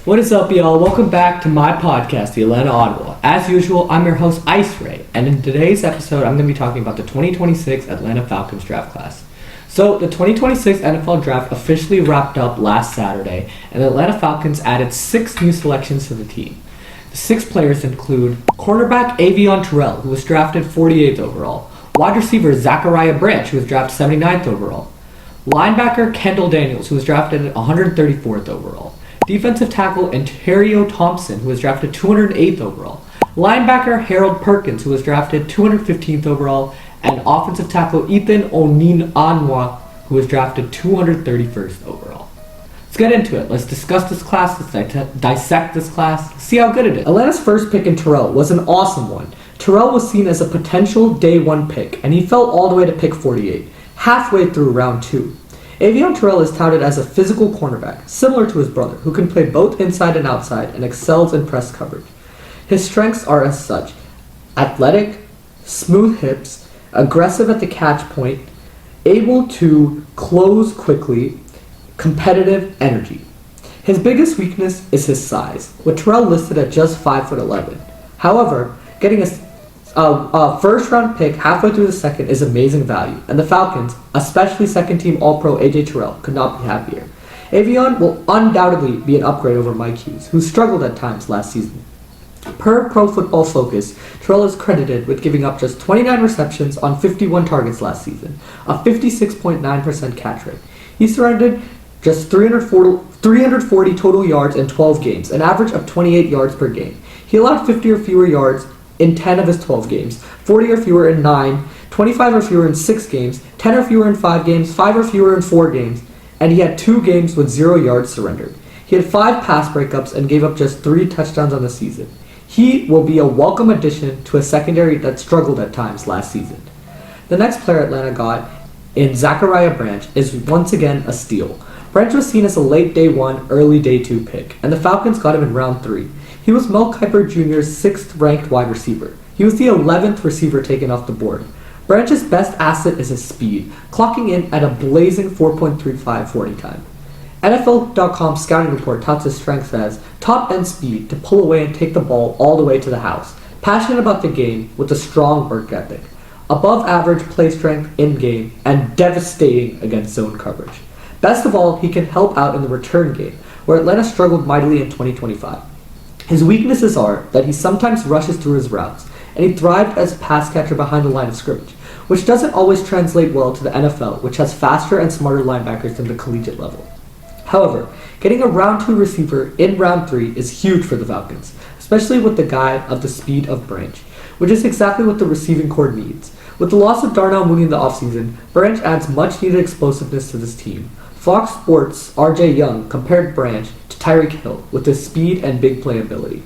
What is up, y'all? Welcome back to my podcast, The Atlanta Audible. As usual, I'm your host, Ice Ray, and in today's episode, I'm going to be talking about the 2026 Atlanta Falcons draft class. So, the 2026 NFL draft officially wrapped up last Saturday, and the Atlanta Falcons added 6 new selections to the team. The 6 players include cornerback Avion Terrell, who was drafted 48th overall, wide receiver Zachariah Branch, who was drafted 79th overall, linebacker Kendall Daniels, who was drafted 134th overall, defensive tackle Ontario Thompson, who was drafted 208th overall, linebacker Harold Perkins, who was drafted 215th overall, and offensive tackle Ethan Oninanwa, who was drafted 231st overall. Let's get into it. Let's discuss this class, let's dissect this class, see how good it is. Atlanta's first pick in Terrell was an awesome one. Terrell was seen as a potential day 1 pick, and he fell all the way to pick 48, halfway through round 2. Avion Terrell is touted as a physical cornerback, similar to his brother, who can play both inside and outside and excels in press coverage. His strengths are as such: athletic, smooth hips, aggressive at the catch point, able to close quickly, competitive energy. His biggest weakness is his size, with Terrell listed at just 5'11". However, getting a first-round pick halfway through the second is amazing value, and the Falcons, especially second-team All-Pro AJ Terrell, could not be happier. Avion will undoubtedly be an upgrade over Mike Hughes, who struggled at times last season. Per Pro Football Focus, Terrell is credited with giving up just 29 receptions on 51 targets last season, a 56.9% catch rate. He surrendered just 340 total yards in 12 games, an average of 28 yards per game. He allowed 50 or fewer yards in 10 of his 12 games, 40 or fewer in 9, 25 or fewer in 6 games, 10 or fewer in 5 games, 5 or fewer in 4 games, and he had 2 games with 0 yards surrendered. He had 5 pass breakups and gave up just 3 touchdowns on the season. He will be a welcome addition to a secondary that struggled at times last season. The next player Atlanta got in Zachariah Branch is once again a steal. Branch was seen as a late day 1, early day 2 pick, and the Falcons got him in round 3. He was Mel Kiper Jr.'s 6th ranked wide receiver. He was the 11th receiver taken off the board. Branch's best asset is his speed, clocking in at a blazing 4.35 40 time. NFL.com scouting report touts his strengths as top-end speed to pull away and take the ball all the way to the house, passionate about the game with a strong work ethic, above average play strength in-game, and devastating against zone coverage. Best of all, he can help out in the return game, where Atlanta struggled mightily in 2025. His weaknesses are that he sometimes rushes through his routes, and he thrived as a pass catcher behind the line of scrimmage, which doesn't always translate well to the NFL, which has faster and smarter linebackers than the collegiate level. However, getting a round 2 receiver in round 3 is huge for the Falcons, especially with the guy of the speed of Branch, which is exactly what the receiving corps needs. With the loss of Darnell Mooney in the offseason, Branch adds much needed explosiveness to this team. Fox Sports' RJ Young compared Branch to Tyreek Hill with his speed and big play ability.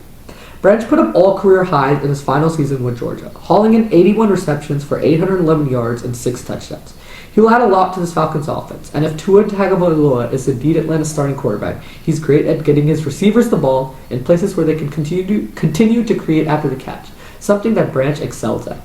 Branch put up all career highs in his final season with Georgia, hauling in 81 receptions for 811 yards and 6 touchdowns. He will add a lot to this Falcons offense, and if Tua Tagovailoa is indeed Atlanta's starting quarterback, he's great at getting his receivers the ball in places where they can continue to create after the catch, something that Branch excels at.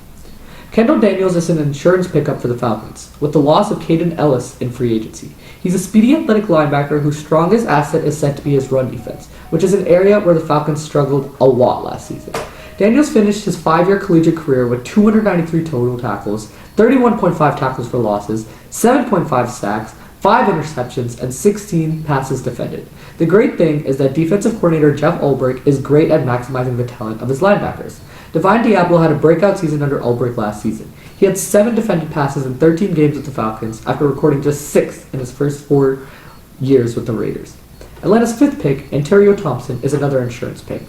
Kendall Daniels is an insurance pickup for the Falcons, with the loss of Caden Ellis in free agency. He's a speedy, athletic linebacker whose strongest asset is said to be his run defense, which is an area where the Falcons struggled a lot last season. Daniels finished his 5-year collegiate career with 293 total tackles, 31.5 tackles for losses, 7.5 sacks, 5 interceptions, and 16 passes defended. The great thing is that defensive coordinator Jeff Ulbrich is great at maximizing the talent of his linebackers. Divine Diablo had a breakout season under Ulbrich last season. He had 7 defended passes in 13 games with the Falcons after recording just 6 in his first 4 years with the Raiders. Atlanta's 5th pick, Ontario Thompson, is another insurance pick.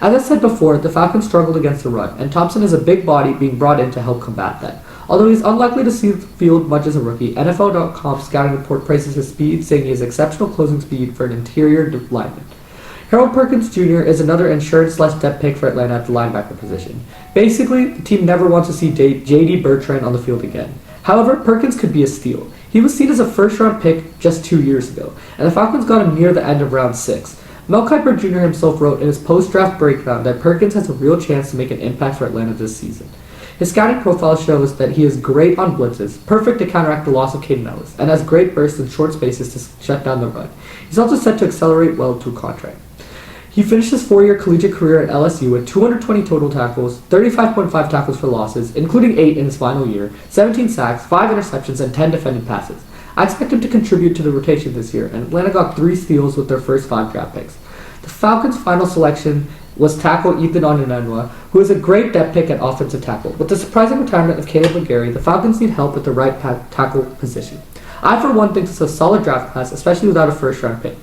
As I said before, the Falcons struggled against the run, and Thompson is a big body being brought in to help combat that. Although he's unlikely to see the field much as a rookie, NFL.com scouting report praises his speed, saying he has exceptional closing speed for an interior lineman. Harold Perkins Jr. is another insurance/depth pick for Atlanta at the linebacker position. Basically, the team never wants to see J.D. Bertrand on the field again. However, Perkins could be a steal. He was seen as a first-round pick just 2 years ago, and the Falcons got him near the end of round 6. Mel Kiper Jr. himself wrote in his post-draft breakdown that Perkins has a real chance to make an impact for Atlanta this season. His scouting profile shows that he is great on blitzes, perfect to counteract the loss of Caden Ellis, and has great bursts in short spaces to shut down the run. He's also set to accelerate well to a contract. He finished his 4-year collegiate career at LSU with 220 total tackles, 35.5 tackles for losses, including 8 in his final year, 17 sacks, 5 interceptions, and 10 defended passes. I expect him to contribute to the rotation this year, and Atlanta got 3 steals with their first 5 draft picks. The Falcons' final selection was tackle Ethan Onyenenwa, who is a great depth pick at offensive tackle. With the surprising retirement of Caleb McGarry, the Falcons need help at the right tackle position. I, for one, think this is a solid draft class, especially without a first-round pick.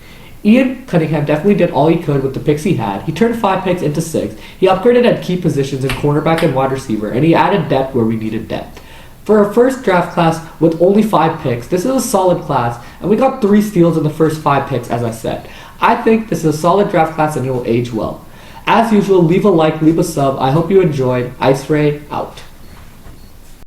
Ian Cunningham definitely did all he could with the picks he had. He turned 5 picks into 6. He upgraded at key positions in cornerback and wide receiver, and he added depth where we needed depth. For our first draft class with only 5 picks, this is a solid class, and we got 3 steals in the first 5 picks, as I said. I think this is a solid draft class and it will age well. As usual, leave a like, leave a sub. I hope you enjoyed. Ice Ray, out.